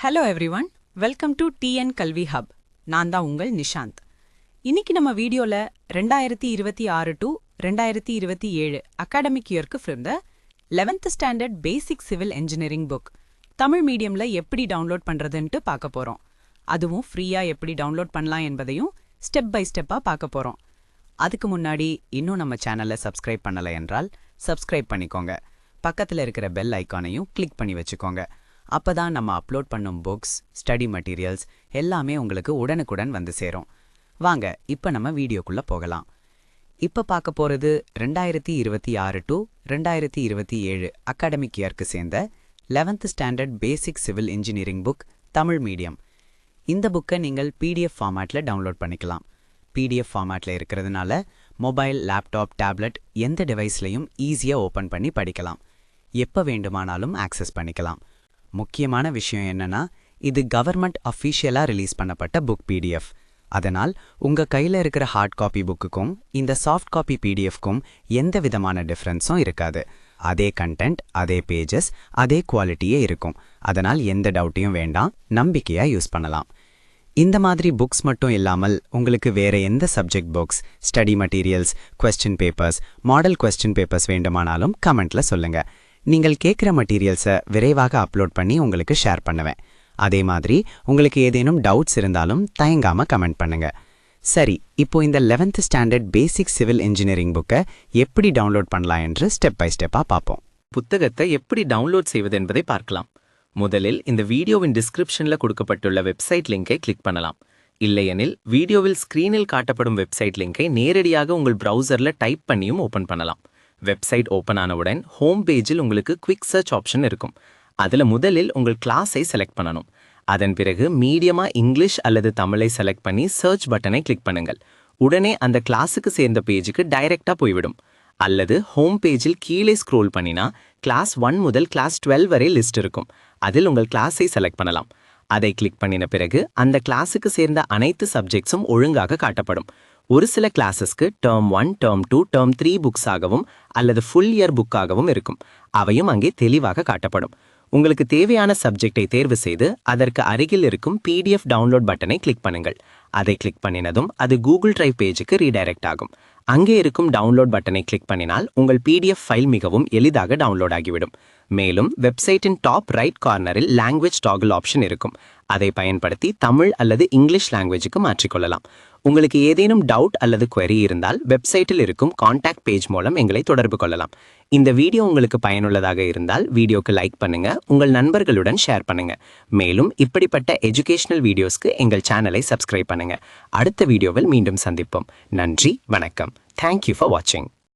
Hello everyone, welcome to TN Kalvi hub. நான் தான் உங்கள் நிஷாந்த். இன்னைக்கு நம்ம வீடியோல 2026 டு 2027 அகாடமிக் இயர்க்கு from the 11th standard basic civil engineering book Tamil மீடியம்ல எப்படி டவுன்லோட் பண்றதுன்ட்டு பார்க்க போறோம். அதுவும் ஃப்ரீயா எப்படி டவுன்லோட் பண்ணலாம் என்பதையும் ஸ்டெப் பை ஸ்டெப்பா பார்க்க போறோம். அதுக்கு முன்னாடி இன்னும் நம்ம சேனலை சப்ஸ்கிரைப் பண்ணலை என்றால் சப்ஸ்கிரைப் பண்ணிக்கோங்க. பக்கத்தில் இருக்கிற பெல் ஐக்கானையும் கிளிக் பண்ணி வச்சுக்கோங்க. அப்பதான் நம்ம அப்லோட் பண்ணும் புக்ஸ், ஸ்டடி மெட்டீரியல்ஸ் எல்லாமே உங்களுக்கு உடனுக்குடன் வந்து சேரும். வாங்க இப்போ நம்ம வீடியோக்குள்ள போகலாம். இப்போ பார்க்க போறது 2026 டு 2027 அகாடமிக் இயர்க்கு சேர்ந்த 11th standard basic civil engineering book Tamil medium. இந்த புக்கை நீங்கள் பிடிஎஃப் ஃபார்மேட்டில் டவுன்லோட் பண்ணிக்கலாம். பிடிஎஃப் ஃபார்மேட்டில் இருக்கிறதுனால மொபைல், லேப்டாப், டேப்லெட் எந்த டிவைஸ்லையும் ஈஸியாக ஓப்பன் பண்ணி படிக்கலாம். எப்போ வேண்டுமானாலும் ஆக்சஸ் பண்ணிக்கலாம். முக்கியமான விஷயம் என்னன்னா, இது கவர்மெண்ட் அஃபீஷியலாக ரிலீஸ் பண்ணப்பட்ட புக் பிடிஎஃப். அதனால் உங்கள் கையில் இருக்கிற ஹார்ட் காப்பி புக்குக்கும் இந்த சாஃப்ட் காப்பி பிடிஎஃப்க்கும் எந்த விதமான டிஃப்ரென்ஸும் இருக்காது. அதே கண்டென்ட், அதே பேஜஸ், அதே குவாலிட்டியே இருக்கும். அதனால் எந்த டவுட்டையும் வேண்டாம், நம்பிக்கையாக யூஸ் பண்ணலாம். இந்த மாதிரி புக்ஸ் மட்டும் இல்லாமல் உங்களுக்கு வேற எந்த subject books, study materials, question papers, model question papers வேண்டுமானாலும் கமெண்ட்ல சொல்லுங்க. நீங்கள் கேட்குற மெட்டீரியல்ஸை விரைவாக அப்லோட் பண்ணி உங்களுக்கு ஷேர் பண்ணுவேன். அதே மாதிரி உங்களுக்கு ஏதேனும் டவுட்ஸ் இருந்தாலும் தயங்காம கமெண்ட் பண்ணுங்க. சரி, இப்போ இந்த 11th standard basic civil engineering புக்கை எப்படி டவுன்லோட் பண்ணலாம் என்று ஸ்டெப் பை ஸ்டெப்பாக பார்ப்போம். புத்தகத்தை எப்படி டவுன்லோட் செய்வது என்பதை பார்க்கலாம். முதலில் இந்த வீடியோவின் டிஸ்கிரிப்ஷன்ல கொடுக்கப்பட்டுள்ள வெப்சைட் லிங்கை கிளிக் பண்ணலாம். இல்லையெனில் வீடியோவில் ஸ்கிரீனில் காட்டப்படும் வெப்சைட் லிங்கை நேரடியாக உங்கள் ப்ரௌசர்ல டைப் பண்ணியும் ஓபன் பண்ணலாம். வெப்சைட் ஓப்பன் ஆனவுடன் ஹோம் பேஜில் உங்களுக்கு குவிக் சர்ச் ஆப்ஷன் இருக்கும். அதில் முதலில் உங்கள் கிளாஸை செலக்ட் பண்ணணும். அதன் பிறகு மீடியமா இங்கிலீஷ் அல்லது தமிழை செலக்ட் பண்ணி சர்ச் பட்டனை கிளிக் பண்ணுங்கள். உடனே அந்த கிளாஸுக்கு சேர்ந்த பேஜுக்கு டைரெக்டாக போய்விடும். அல்லது ஹோம் பேஜில் கீழே ஸ்க்ரோல் பண்ணினா கிளாஸ் 1 முதல் கிளாஸ் 12 வரை லிஸ்ட் இருக்கும். அதில் உங்கள் கிளாஸை செலக்ட் பண்ணலாம். அதை கிளிக் பண்ணின பிறகு அந்த கிளாஸுக்கு சேர்ந்த அனைத்து சப்ஜெக்ட்ஸும் ஒழுங்காக காட்டப்படும். ஒரு சில கிளாஸஸ்க்கு டேர்ம் 1, டேர்ம் 2, டேர்ம் 3 புக்ஸாகவும் அல்லது ஃபுல் இயர் புக்காகவும் இருக்கும். அவையும் அங்கே தெளிவாக காட்டப்படும். உங்களுக்கு தேவையான சப்ஜெக்டை தேர்வு செய்து அதற்கு அருகில் இருக்கும் பிடிஎஃப் டவுன்லோட் பட்டனை கிளிக் பண்ணுங்கள். அதை கிளிக் பண்ணினதும் அது கூகுள் டிரைவ் பேஜுக்கு ரீடைரக்ட் ஆகும். அங்கே இருக்கும் டவுன்லோட் பட்டனை கிளிக் பண்ணினால் உங்கள் பிடிஎஃப் ஃபைல் மிகவும் எளிதாக டவுன்லோட் ஆகிவிடும். மேலும் வெப்சைட்டின் டாப் ரைட் கார்னரில் லாங்குவேஜ் டாகிள் ஆப்ஷன் இருக்கும். அதை பயன்படுத்தி தமிழ் அல்லது இங்கிலீஷ் லாங்குவேஜுக்கு மாற்றிக்கொள்ளலாம். உங்களுக்கு ஏதேனும் டவுட் அல்லது query இருந்தால் வெப்சைட்டில் இருக்கும் கான்டாக்ட் பேஜ் மூலம் எங்களை தொடர்பு கொள்ளலாம். இந்த வீடியோ உங்களுக்கு பயனுள்ளதாக இருந்தால் வீடியோக்கு லைக் பண்ணுங்க, உங்கள் நண்பர்களுடன் ஷேர் பண்ணுங்க. மேலும் இப்படிப்பட்ட எஜுகேஷனல் வீடியோஸ்க்கு எங்கள் சேனலை சப்ஸ்கிரைப் பண்ணுங்க. அடுத்த வீடியோவில் மீண்டும் சந்திப்போம். நன்றி, வணக்கம். Thank you for watching.